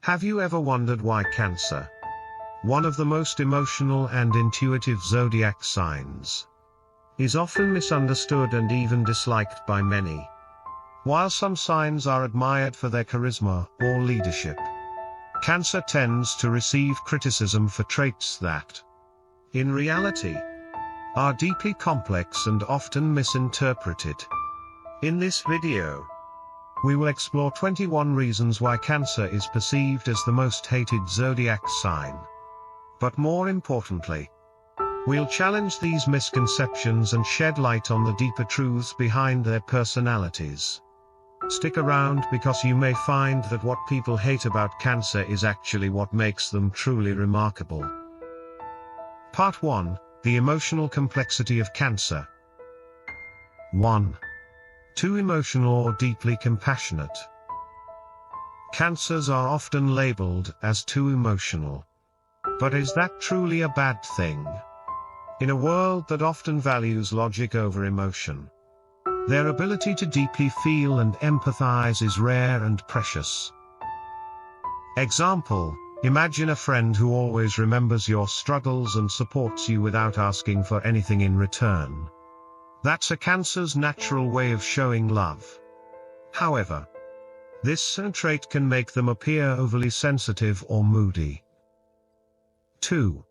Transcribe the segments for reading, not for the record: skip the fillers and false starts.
Have you ever wondered why Cancer, one of the most emotional and intuitive zodiac signs, is often misunderstood and even disliked by many? While some signs are admired for their charisma or leadership, Cancer tends to receive criticism for traits that, in reality, are deeply complex and often misinterpreted. In this video, we will explore 21 reasons why Cancer is perceived as the most hated zodiac sign. But more importantly, we'll challenge these misconceptions and shed light on the deeper truths behind their personalities. Stick around because you may find that what people hate about Cancer is actually what makes them truly remarkable. Part 1: The emotional complexity of Cancer. 1. Too emotional or deeply compassionate. Cancers are often labeled as too emotional. But is that truly a bad thing? In a world that often values logic over emotion, their ability to deeply feel and empathize is rare and precious. Example: imagine a friend who always remembers your struggles and supports you without asking for anything in return. That's a Cancer's natural way of showing love. However, this trait can make them appear overly sensitive or moody. 2.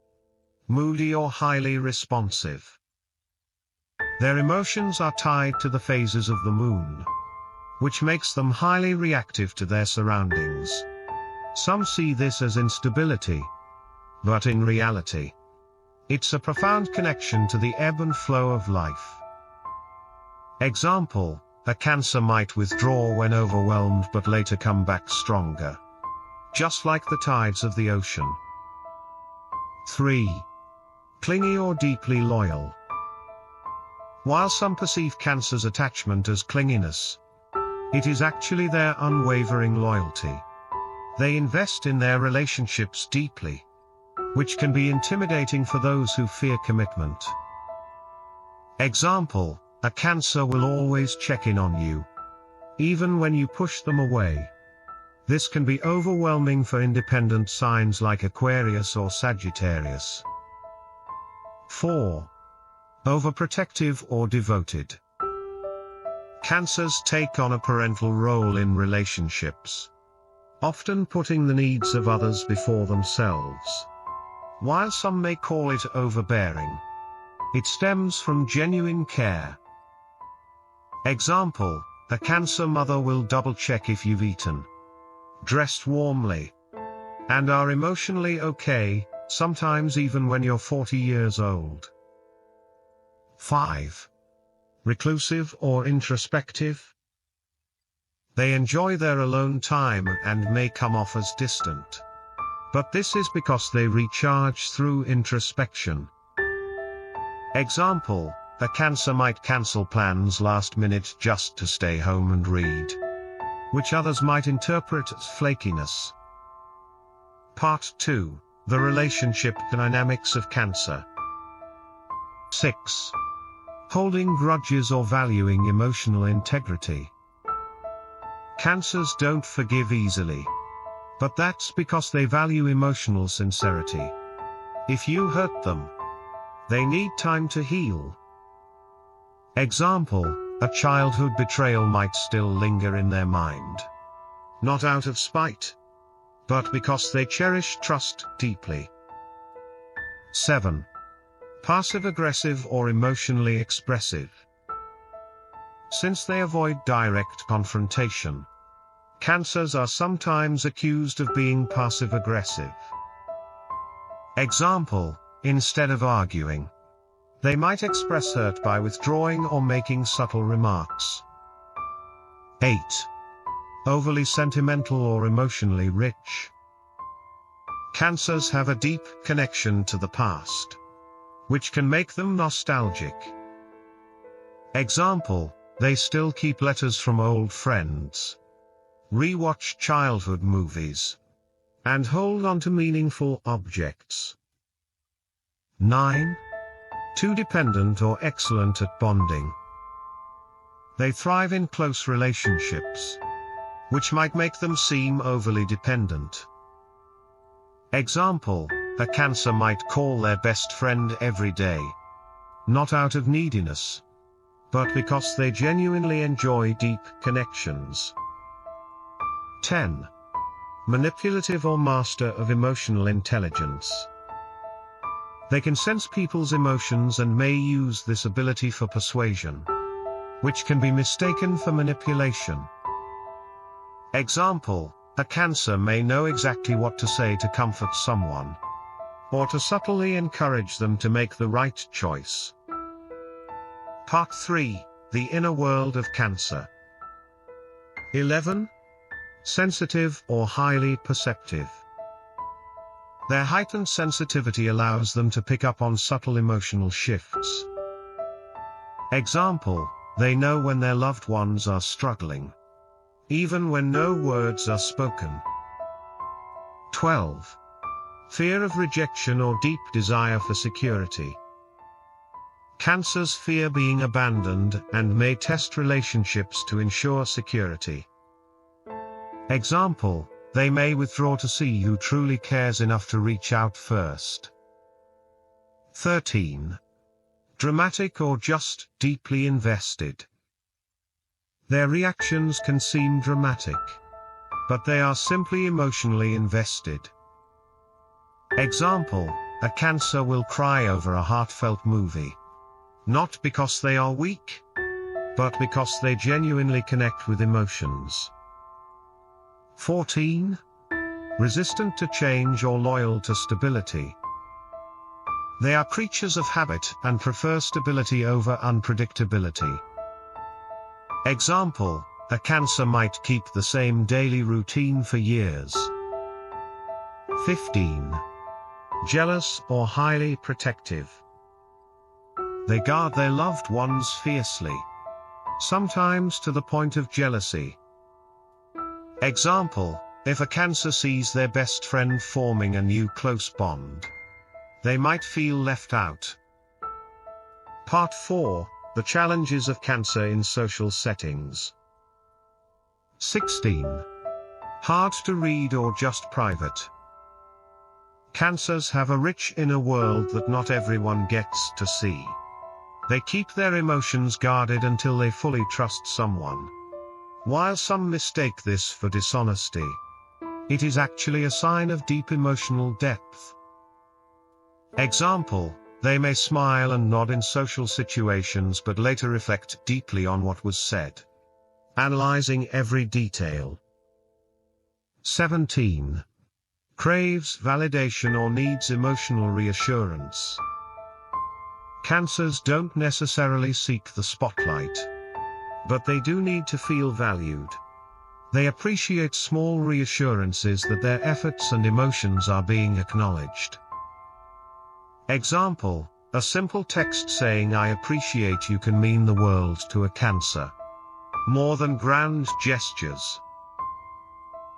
Moody or highly responsive. Their emotions are tied to the phases of the moon, which makes them highly reactive to their surroundings. Some see this as instability, but in reality, it's a profound connection to the ebb and flow of life. Example: a Cancer might withdraw when overwhelmed but later come back stronger, just like the tides of the ocean. 3. Clingy or deeply loyal. While some perceive Cancer's attachment as clinginess, it is actually their unwavering loyalty. They invest in their relationships deeply, which can be intimidating for those who fear commitment. Example: a Cancer will always check in on you, even when you push them away. This can be overwhelming for independent signs like Aquarius or Sagittarius. 4. Overprotective or devoted. Cancers take on a parental role in relationships, often putting the needs of others before themselves. While some may call it overbearing, it stems from genuine care. Example: a Cancer mother will double-check if you've eaten, dressed warmly, and are emotionally okay, sometimes even when you're 40 years old. 5. Reclusive or introspective. They enjoy their alone time and may come off as distant, but this is because they recharge through introspection. Example: a Cancer might cancel plans last minute just to stay home and read, which others might interpret as flakiness. Part 2: The relationship dynamics of Cancer. 6. Holding grudges or valuing emotional integrity. Cancers don't forgive easily, but that's because they value emotional sincerity. If you hurt them, they need time to heal. Example: a childhood betrayal might still linger in their mind, not out of spite, but because they cherish trust deeply. 7. Passive-aggressive or emotionally expressive. Since they avoid direct confrontation, Cancers are sometimes accused of being passive-aggressive. Example: instead of arguing, they might express hurt by withdrawing or making subtle remarks. 8. Overly sentimental or emotionally rich. Cancers have a deep connection to the past, which can make them nostalgic. Example: they still keep letters from old friends, rewatch childhood movies, and hold on to meaningful objects. 9. Too dependent or excellent at bonding. They thrive in close relationships, which might make them seem overly dependent. Example, a Cancer might call their best friend every day. Not out of neediness, but because they genuinely enjoy deep connections. 10. Manipulative or master of emotional intelligence. They can sense people's emotions and may use this ability for persuasion, which can be mistaken for manipulation. Example, a Cancer may know exactly what to say to comfort someone, or to subtly encourage them to make the right choice. Part 3, The Inner World of Cancer. 11. Sensitive or highly perceptive. Their heightened sensitivity allows them to pick up on subtle emotional shifts. Example, they know when their loved ones are struggling, even when no words are spoken. 12. Fear of rejection or deep desire for security. Cancers fear being abandoned and may test relationships to ensure security. Example, they may withdraw to see who truly cares enough to reach out first. 13. Dramatic or just deeply invested. Their reactions can seem dramatic, but they are simply emotionally invested. Example, a Cancer will cry over a heartfelt movie. Not because they are weak, but because they genuinely connect with emotions. 14. Resistant to change or loyal to stability. They are creatures of habit and prefer stability over unpredictability. Example, a Cancer might keep the same daily routine for years. 15. Jealous or highly protective. They guard their loved ones fiercely, sometimes to the point of jealousy. Example, if a Cancer sees their best friend forming a new close bond, they might feel left out. Part 4, The Challenges of Cancer in Social Settings. 16. Hard to read or just private. Cancers have a rich inner world that not everyone gets to see. They keep their emotions guarded until they fully trust someone. While some mistake this for dishonesty, it is actually a sign of deep emotional depth. Example, they may smile and nod in social situations but later reflect deeply on what was said, analyzing every detail. 17. Craves validation or needs emotional reassurance. Cancers don't necessarily seek the spotlight, but they do need to feel valued. They appreciate small reassurances that their efforts and emotions are being acknowledged. Example, a simple text saying "I appreciate you" can mean the world to a Cancer, more than grand gestures.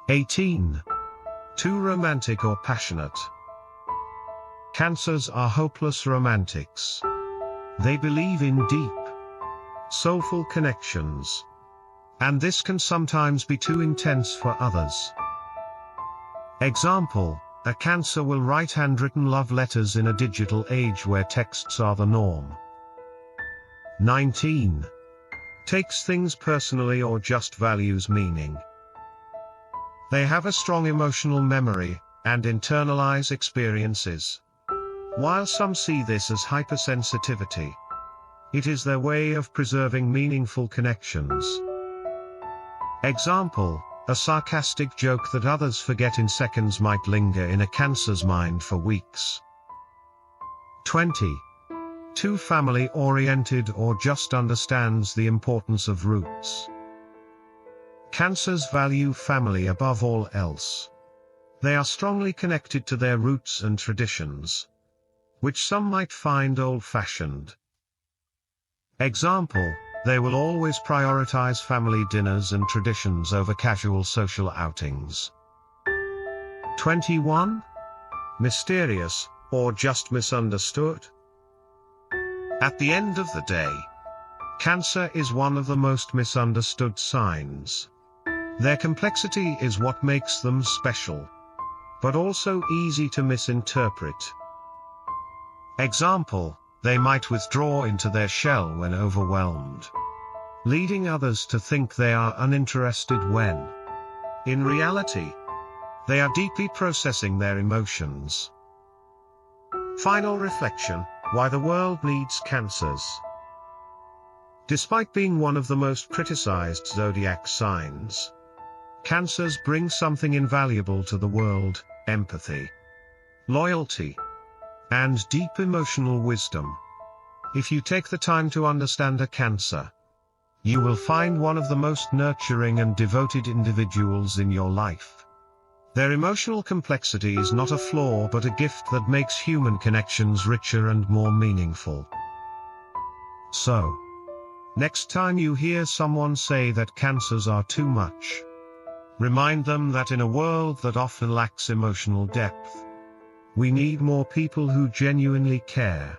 18. Too romantic or passionate. Cancers are hopeless romantics. They believe in deep, soulful connections, and this can sometimes be too intense for others. Example, a Cancer will write handwritten love letters in a digital age where texts are the norm. 19. Takes things personally or just values meaning. They have a strong emotional memory and internalize experiences. While some see this as hypersensitivity, it is their way of preserving meaningful connections. Example, a sarcastic joke that others forget in seconds might linger in a Cancer's mind for weeks. 20. Too family-oriented or just understands the importance of roots. Cancers value family above all else. They are strongly connected to their roots and traditions, which some might find old-fashioned. Example, they will always prioritize family dinners and traditions over casual social outings. 21. Mysterious, or just misunderstood. At the end of the day, Cancer is one of the most misunderstood signs. Their complexity is what makes them special. but also easy to misinterpret. Example, they might withdraw into their shell when overwhelmed, leading others to think they are uninterested when, in reality, they are deeply processing their emotions. Final reflection: why the world needs Cancers. Despite being one of the most criticized zodiac signs, Cancers bring something invaluable to the world: empathy, loyalty, and deep emotional wisdom. If you take the time to understand a Cancer, you will find one of the most nurturing and devoted individuals in your life. Their emotional complexity is not a flaw but a gift that makes human connections richer and more meaningful. So, next time you hear someone say that Cancers are too much, remind them that in a world that often lacks emotional depth, we need more people who genuinely care.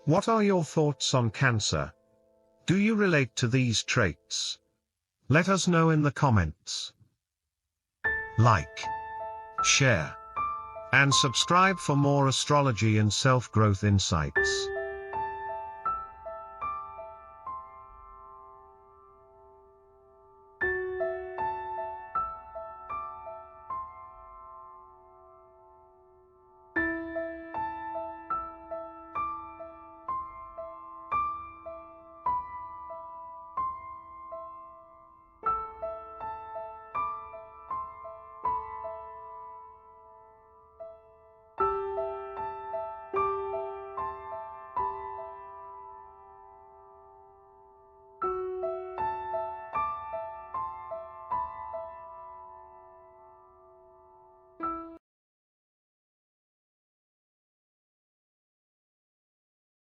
What are your thoughts on Cancer? Do you relate to these traits? Let us know in the comments. Like, share, and subscribe for more astrology and self-growth insights.